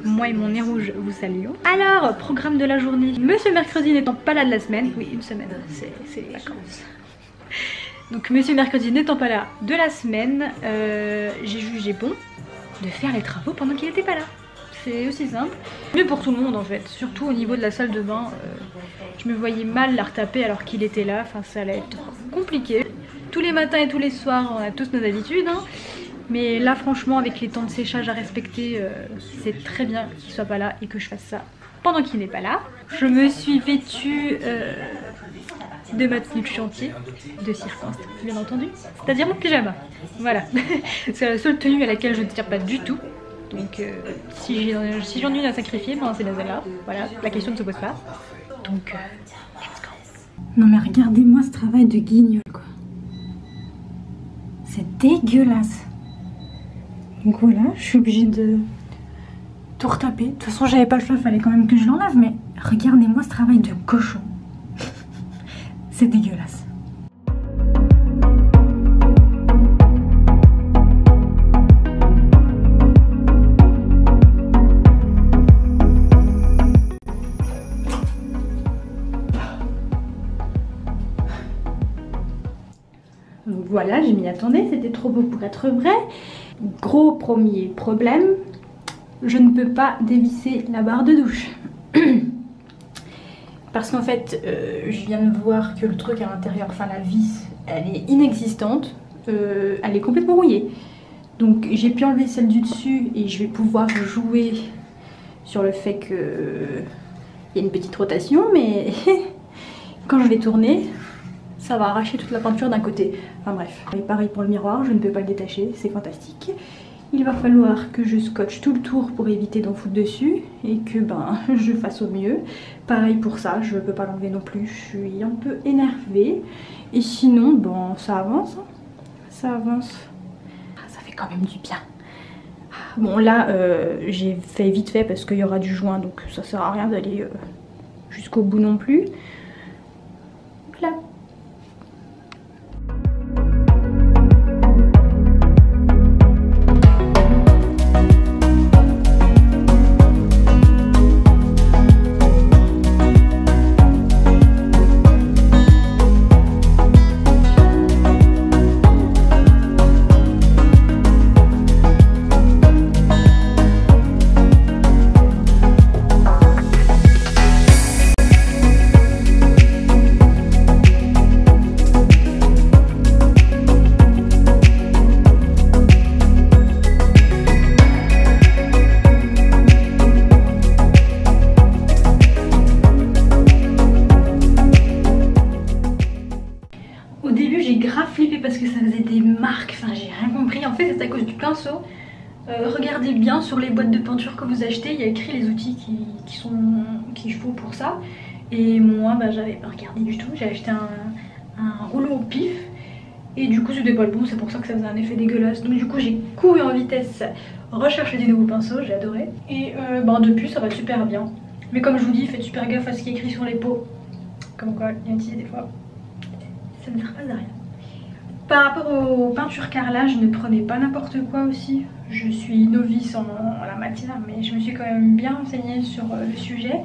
Moi et mon nez rouge vous saluons. Alors, programme de la journée. Monsieur Mercredi n'étant pas là de la semaine. Oui, une semaine, c'est les vacances. Donc Monsieur Mercredi n'étant pas là de la semaine, j'ai jugé bon de faire les travaux pendant qu'il n'était pas là. C'est aussi simple. Mieux pour tout le monde en fait, surtout au niveau de la salle de bain. Je me voyais mal la retaper alors qu'il était là, enfin ça allait être compliqué. Tous les matins et tous les soirs, on a tous nos habitudes. Hein. Mais là franchement, avec les temps de séchage à respecter, c'est très bien qu'il soit pas là et que je fasse ça pendant qu'il n'est pas là. Je me suis vêtue de ma tenue de chantier, de circonstance bien entendu, c'est-à-dire mon pyjama. Voilà, c'est la seule tenue à laquelle je ne tiens pas du tout. Donc si j'en ai une à sacrifier, ben c'est celle-là. Voilà, la question ne se pose pas. Donc, let's go. Non mais regardez-moi ce travail de guignol quoi. C'est dégueulasse. Donc voilà, je suis obligée de tout retaper. De toute façon j'avais pas le choix, il fallait quand même que je l'enlève. Mais regardez-moi ce travail de cochon. C'est dégueulasse. Donc voilà, je m'y attendais, c'était trop beau pour être vrai. Gros premier problème, je ne peux pas dévisser la barre de douche. Parce qu'en fait, je viens de voir que le truc à l'intérieur, enfin la vis, elle est inexistante. Elle est complètement rouillée. Donc j'ai pu enlever celle du dessus et je vais pouvoir jouer sur le fait qu'il y a une petite rotation. Mais quand je vais tourner, ça va arracher toute la peinture d'un côté. Enfin bref. Et pareil pour le miroir, je ne peux pas le détacher, c'est fantastique. Il va falloir que je scotche tout le tour pour éviter d'en foutre dessus et que je fasse au mieux. Pareil pour ça, je ne peux pas l'enlever non plus, je suis un peu énervée. Et sinon, bon, ça avance, hein. Ça avance. Ça fait quand même du bien. Bon là, j'ai fait vite fait parce qu'il y aura du joint, donc ça sert à rien d'aller jusqu'au bout non plus. Voilà. Parce que ça faisait des marques, enfin j'ai rien compris, en fait c'est à cause du pinceau. Regardez bien sur les boîtes de peinture que vous achetez, il y a écrit les outils qu'il faut pour ça. Et moi j'avais pas regardé du tout, j'ai acheté un rouleau au pif et du coup c'était pas le bon, c'est pour ça que ça faisait un effet dégueulasse. Donc du coup j'ai couru en vitesse rechercher des nouveaux pinceaux, j'ai adoré. Et depuis ça va super bien. Mais comme je vous dis, faites super gaffe à ce qui est écrit sur les pots. Comme quoi, il y a des fois, ça ne sert pas à rien. Par rapport aux peintures carrelage, ne prenez pas n'importe quoi aussi. Je suis novice en la matière, mais je me suis quand même bien renseignée sur le sujet.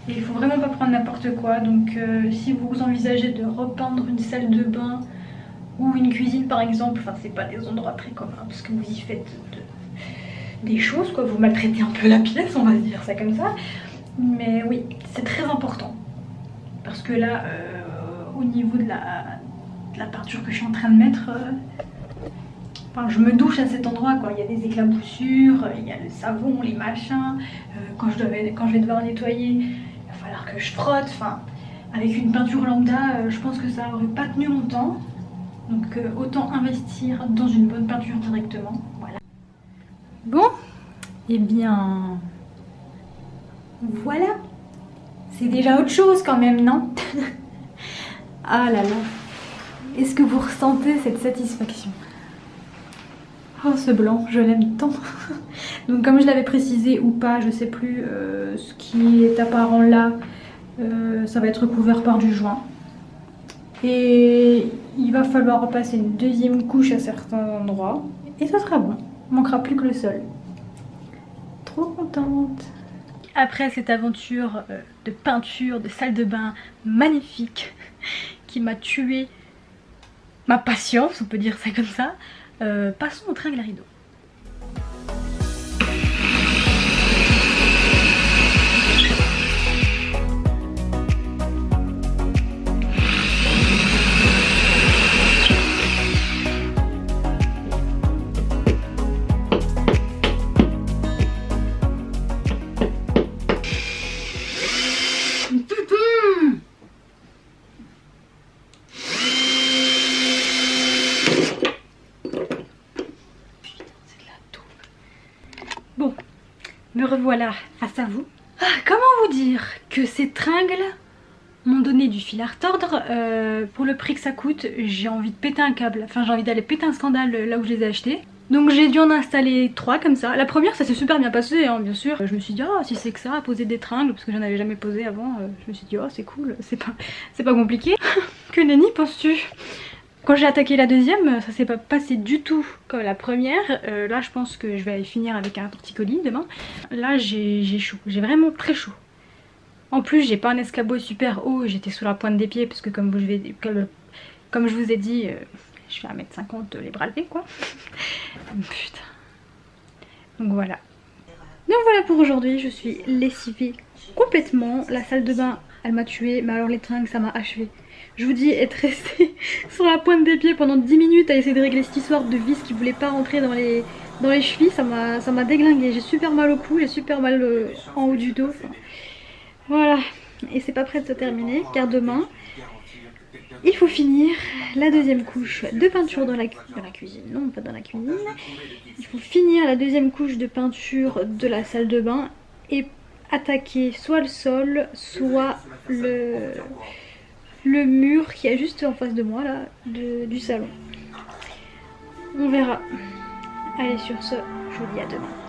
Et il faut vraiment pas prendre n'importe quoi. Donc si vous envisagez de repeindre une salle de bain ou une cuisine par exemple, enfin c'est pas des endroits très communs parce que vous y faites des choses quoi, vous maltraitez un peu la pièce, on va se dire ça comme ça. Mais oui, c'est très important. Parce que là, au niveau de la peinture que je suis en train de mettre, enfin, je me douche à cet endroit quoi. Il y a des éclaboussures, il y a le savon, les machins. Quand je vais devoir nettoyer, il va falloir que je frotte. Enfin, avec une peinture lambda, je pense que ça aurait pas tenu longtemps. Donc autant investir dans une bonne peinture directement. Voilà. Bon, et bien voilà. C'est déjà autre chose quand même, non? Ah là là. Est-ce que vous ressentez cette satisfaction? Oh ce blanc, je l'aime tant. Donc comme je l'avais précisé ou pas, je sais plus, ce qui est apparent là, ça va être recouvert par du joint. Et il va falloir repasser une deuxième couche à certains endroits. Et ça sera bon, il manquera plus que le sol. trop contente. Après cette aventure de peinture, de salle de bain magnifique qui m'a tué ma patience, on peut dire ça comme ça, passons au tringle à rideau. Bon, me revoilà face à vous. Ah, comment vous dire que ces tringles m'ont donné du fil à retordre. Pour le prix que ça coûte, j'ai envie de péter un câble. Enfin, j'ai envie d'aller péter un scandale là où je les ai achetés. Donc j'ai dû en installer 3 comme ça. La première, ça s'est super bien passé, hein, bien sûr. Je me suis dit, oh, si c'est que ça, poser des tringles, parce que j'en avais jamais posé avant. Je me suis dit, oh, c'est cool, c'est pas compliqué. Que nenni penses-tu? Quand j'ai attaqué la deuxième, ça s'est pas passé du tout comme la première. Là, je pense que je vais finir avec un torticolis demain. Là, j'ai chaud. J'ai vraiment très chaud. En plus, j'ai pas un escabeau super haut. J'étais sous la pointe des pieds parce que comme je vous ai dit, je fais 1m50 les bras levés, quoi. Putain. Donc voilà. Donc voilà pour aujourd'hui. Je suis lessivée complètement. La salle de bain, elle m'a tuée. Mais alors les tringles, ça m'a achevée. Je vous dis, être restée sur la pointe des pieds pendant 10 minutes à essayer de régler cette histoire de vis qui voulait pas rentrer dans les chevilles, ça m'a déglingué. J'ai super mal au cou, j'ai super mal en haut du dos. Enfin, voilà, et c'est pas prêt de se terminer car demain, il faut finir la deuxième couche de peinture dans la cuisine. Non, pas dans la cuisine. Il faut finir la deuxième couche de peinture de la salle de bain et attaquer soit le sol, soit le mur qui est juste en face de moi là, du salon. On verra. Allez, sur ce, je vous dis à demain.